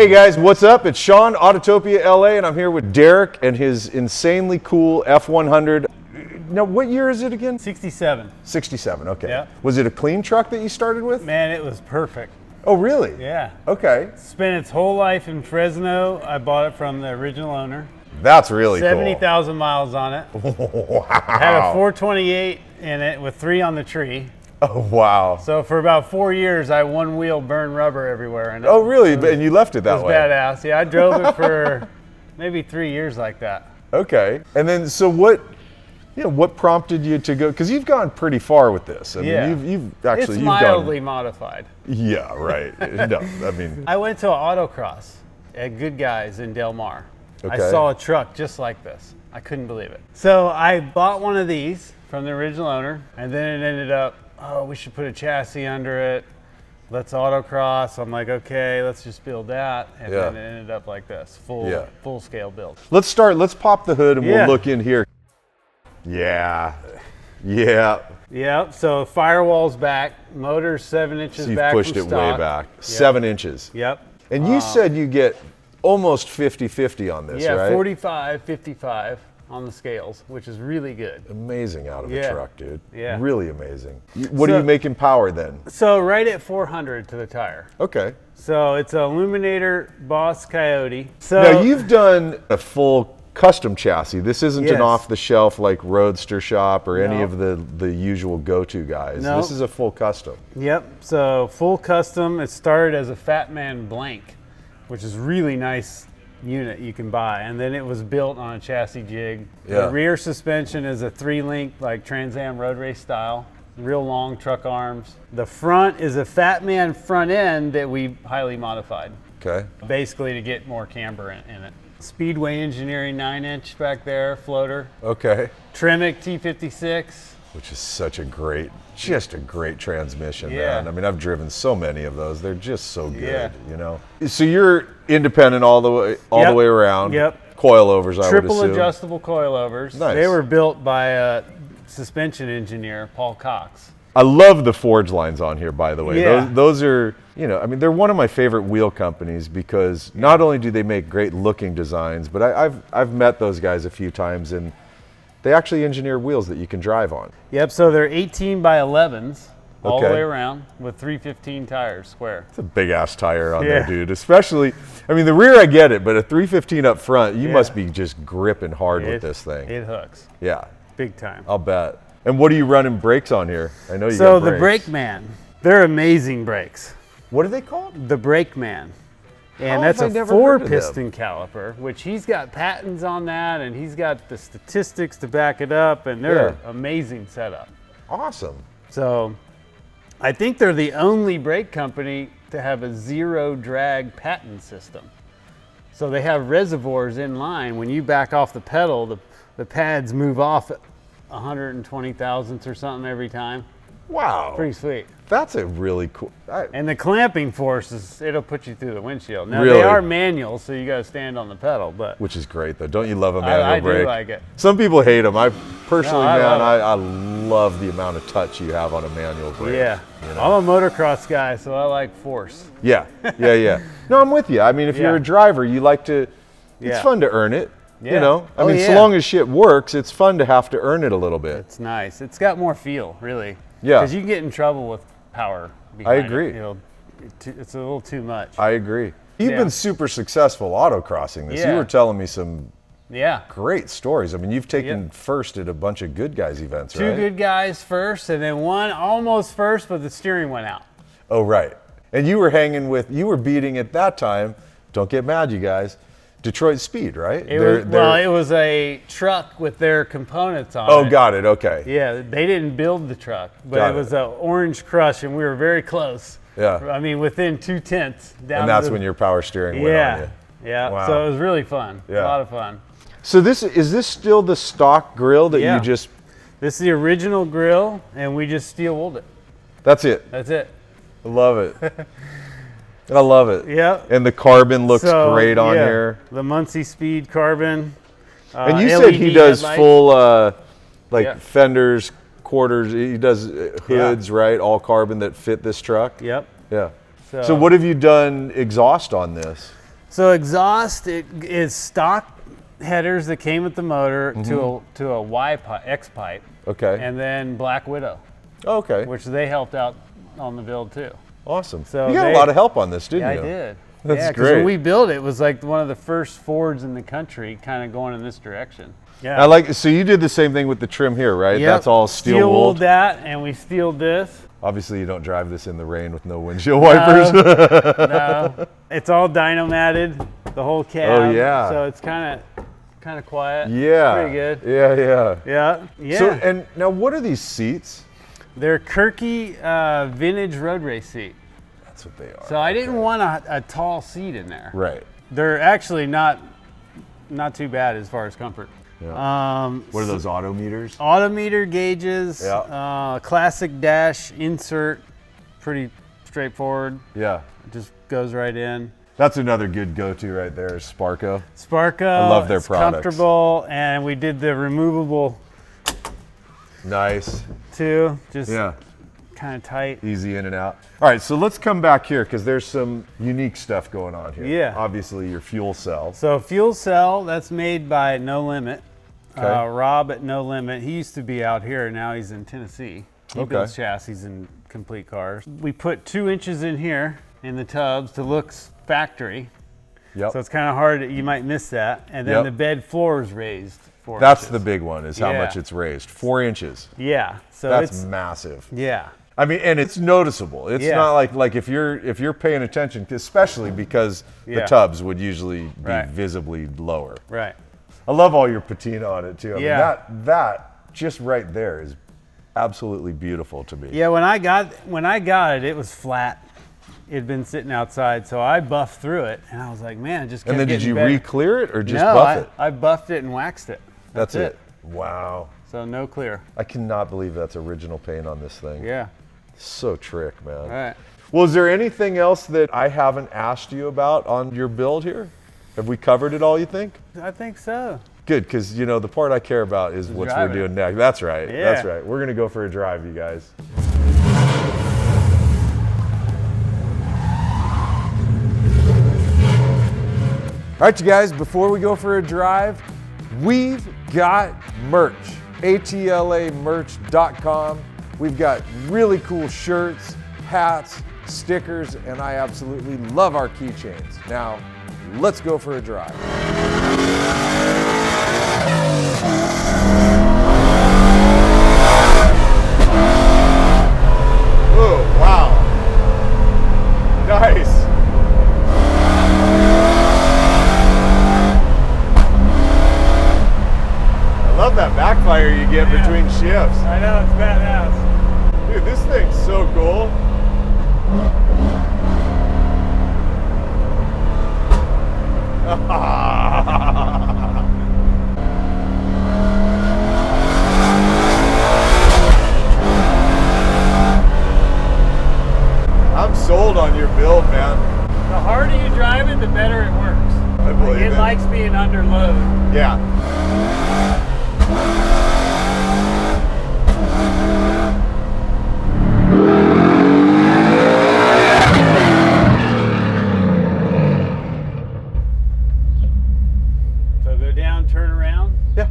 Hey guys, what's up? It's Sean, Autotopia LA, and I'm here with Derek and his insanely cool F100. Now, what year is it again? 67. 67, okay. Yeah. Was it a clean truck that you started with? Man, it was perfect. Oh, really? Yeah. Okay. Spent its whole life in Fresno. I bought it from the original owner. That's really 70,000 miles on it. cool. Wow. Had a 428 in it with 3 on the tree. Oh, wow. So for about 4 years, I one wheel burned rubber everywhere. And Oh, really? And you left it that way? It was badass. Yeah, I drove it for maybe 3 years like that. Okay. And then, so what prompted you to go? Because you've gone pretty far with this. I mean, you've actually, it's mildly modified. Yeah, right. No, I mean. I went to an autocross at Good Guys in Del Mar. Okay. I saw a truck just like this. I couldn't believe it. So I bought one of these from the original owner, and then it ended up, oh, we should put a chassis under it. Let's autocross. I'm like, okay, let's just build that. And then it ended up like this, full scale build. Let's pop the hood and we'll look in here. Yeah. Yeah, so firewall's back, motor's 7 inches So you've back pushed from it stock. way back. Yep. 7 inches. Yep. And you said you get almost 50-50 on this, right? Yeah, 45, 55 on the scales, which is really good. Amazing out of a truck, dude. Yeah. Really amazing. What are you making power then? So right at 400 to the tire. Okay. So it's an Illuminator Boss Coyote. So Now you've done a full custom chassis. This isn't an Yes. off-the-shelf like Roadster Shop or any No. of the usual go-to guys. No. This is a full custom. Yep, so full custom. It started as a Fat Man Blank, which is really nice unit you can buy, and then it was built on a chassis jig. Yeah. The rear suspension is a 3-link like Trans Am road race style, real long truck arms. The front is a Fat Man front end that we highly modified, Okay. basically to get more camber in it. Speedway Engineering 9-inch back there, floater. Okay. Tremec T56. Which is such a great transmission, Yeah. man. I mean, I've driven so many of those. They're just so good, Yeah. you know? So you're independent all the way around. Yep. Coilovers, I would Triple assume. adjustable coilovers. Nice. They were built by a suspension engineer, Paul Cox. I love the Forgelines on here, by the way. Yeah. Those are, you know, I mean, they're one of my favorite wheel companies because not only do they make great looking designs, but I've met those guys a few times and they actually engineer wheels that you can drive on. Yep, so they're 18 by 11s all the Okay. way around with 315 tires square. It's a big ass tire on there, dude. Especially, I mean, the rear I get it, but a 315 up front, you must be just gripping hard with this thing. It hooks, Yeah, big time. I'll bet. And what are you running brakes on here? I know you So got the brakes. Brakeman, they're amazing brakes. What are they called? The Brakeman. And How that's have I a never heard of them? 4-piston caliper, which he's got patents on that, and he's got the statistics to back it up, and they're amazing setup. Awesome. So I think they're the only brake company to have a zero drag patent system. So they have reservoirs in line. When you back off the pedal, the pads move off at 120 thousandths or something every time. Wow. Pretty sweet. That's a really cool. And the clamping force it'll put you through the windshield. Now Really? they are manual, so you got to stand on the pedal, but Which is great though. Don't you love a manual I brake? do like it. Some people hate them. I personally, No, I man, love I love the amount of touch you have on a manual brake. Yeah, You know? I'm a motocross guy, so I like force. Yeah. No, I'm with you. I mean, if you're a driver, you like to. It's fun to earn it. You Yeah. know. I Oh, mean, so yeah. long as shit works, it's fun to have to earn it a little bit. It's nice. It's got more feel, really. Yeah. Because you can get in trouble with power behind agree. it. You know, it's a little too much. I agree. You've Yeah. been super successful autocrossing this. You Yeah. were telling me some Yeah. great stories. I mean, you've taken first at a bunch of Good Guys events, Two right? good guys first, and then one almost first, but the steering went out. Oh, right. And you were beating at that time, don't get mad, you guys, Detroit Speed, right? It was a truck with their components on it. Oh, got it. Okay. Yeah, they didn't build the truck, but Got it was it. an orange crush, and we were very close. Yeah. I mean, within 2/10 down. And that's when your power steering went on you. Yeah. Wow. So it was really fun. Yeah. A lot of fun. So is this still the stock grill that Yeah. you just? This is the original grill, and we just steel wooled it. That's it. That's it. I love it. I love it. Yeah. And the carbon looks So, great on yeah, here. The Muncie Speed carbon. And you said LED he does headlights. full Yeah. fenders, quarters. He does hoods, right? All carbon that fit this truck. Yep. Yeah. So what have you done exhaust on this? So exhaust, it is stock headers that came with the motor to a Y pipe, X pipe. Okay. And then Black Widow, Okay. which they helped out on the build too. Awesome. So you got a lot of help on this, didn't Yeah, you? I did. That's yeah, 'cause great. when we built it, it was like one of the first Fords in the country kind of going in this direction. Yeah. I like. So you did the same thing with the trim here, right? Yep. That's all steel wooled. that, and we steeled this. Obviously, you don't drive this in the rain with no windshield wipers. No, it's all dyno-matted, the whole cab. Oh, yeah. So it's kind of quiet. Yeah. Pretty good. Yeah. Yeah. So, and now, what are these seats? They're Kirky vintage road race seat. That's what they are. So I didn't want a tall seat in there. Right. They're actually not too bad as far as comfort. Yeah. What are those auto meters? Autometer gauges, Yeah. classic dash insert, pretty straightforward. Yeah. It just goes right in. That's another good go-to right there, is Sparco. Sparco. I love their it's products. Comfortable, and we did the removable Nice. too. Just Yeah. kind of tight. Easy in and out. All right, so let's come back here because there's some unique stuff going on here. Yeah. Obviously, your fuel cell. So fuel cell, that's made by No Limit. Okay. Rob at No Limit. He used to be out here. Now he's in Tennessee. He Okay. builds chassis and complete cars. We put 2 inches in here in the tubs to look factory. Yep. So it's kind of hard. You might miss that. And then Yep. the bed floor is raised 4 That's inches. the big one, is how Yeah. much it's raised. 4 inches. Yeah. So That's it's massive. yeah. I mean, and it's noticeable. It's Yeah. not like if you're paying attention, especially because the Yeah. tubs would usually be Right. visibly lower. Right. I love all your patina on it too. I Yeah. mean, that just right there is absolutely beautiful to me. Yeah. When I got it, it was flat. It had been sitting outside, so I buffed through it, and I was like, man, it just kept And then did getting you better. re-clear it or just No, buff it? I buffed it and waxed it. That's it. Wow. So no clear. I cannot believe that's original paint on this thing. Yeah. So trick, man. All right. Well, is there anything else that I haven't asked you about on your build here? Have we covered it all, you think? I think so. Good, because the part I care about is what we're driving. doing next. That's right. Yeah. That's right. We're gonna go for a drive, you guys. All right, you guys, before we go for a drive, we've got merch. ATLAmerch.com. We've got really cool shirts, hats, stickers, and I absolutely love our keychains. Now, let's go for a drive. Oh, wow. Nice. I love that backfire you get between shifts. I know, it's badass. Dude, this thing's so cool. I'm sold on your build, man. The harder you drive it, the better it works. I believe It it. likes being under load. Yeah. So go down, turn around. Yeah.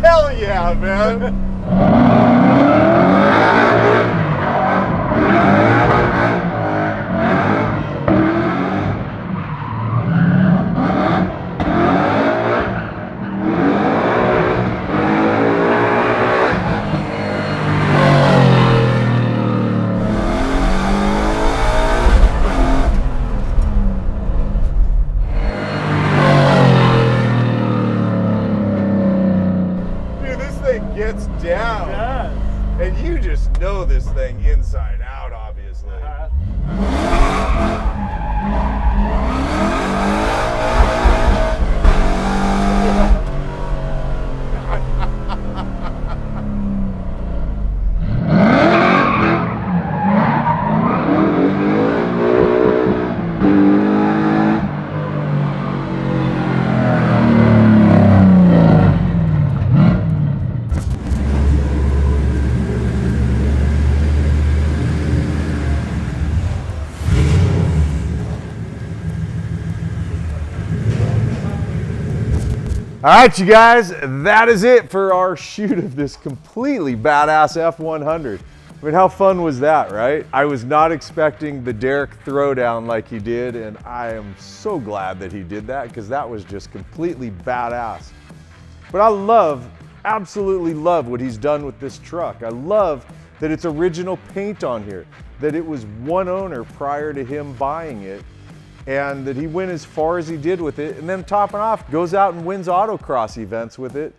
Hell yeah, man. Dude, this thing gets down. Yeah. And you just know this thing inside out, obviously. All right, you guys, that is it for our shoot of this completely badass F100. I mean, how fun was that, right? I was not expecting the Derek throwdown like he did, and I am so glad that he did that because that was just completely badass. But I absolutely love what he's done with this truck. I love that it's original paint on here, that it was one owner prior to him buying it, and that he went as far as he did with it, and then topping off, goes out and wins autocross events with it.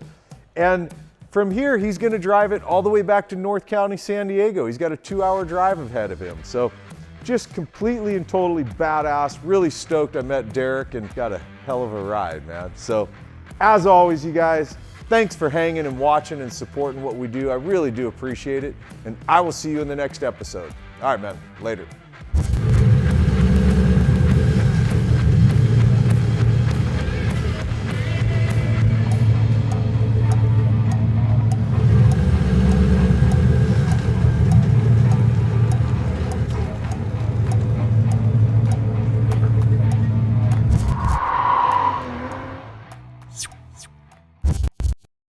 And from here, he's gonna drive it all the way back to North County, San Diego. He's got a 2-hour drive ahead of him. So just completely and totally badass, really stoked I met Derek and got a hell of a ride, man. So as always, you guys, thanks for hanging and watching and supporting what we do. I really do appreciate it. And I will see you in the next episode. All right, man, later.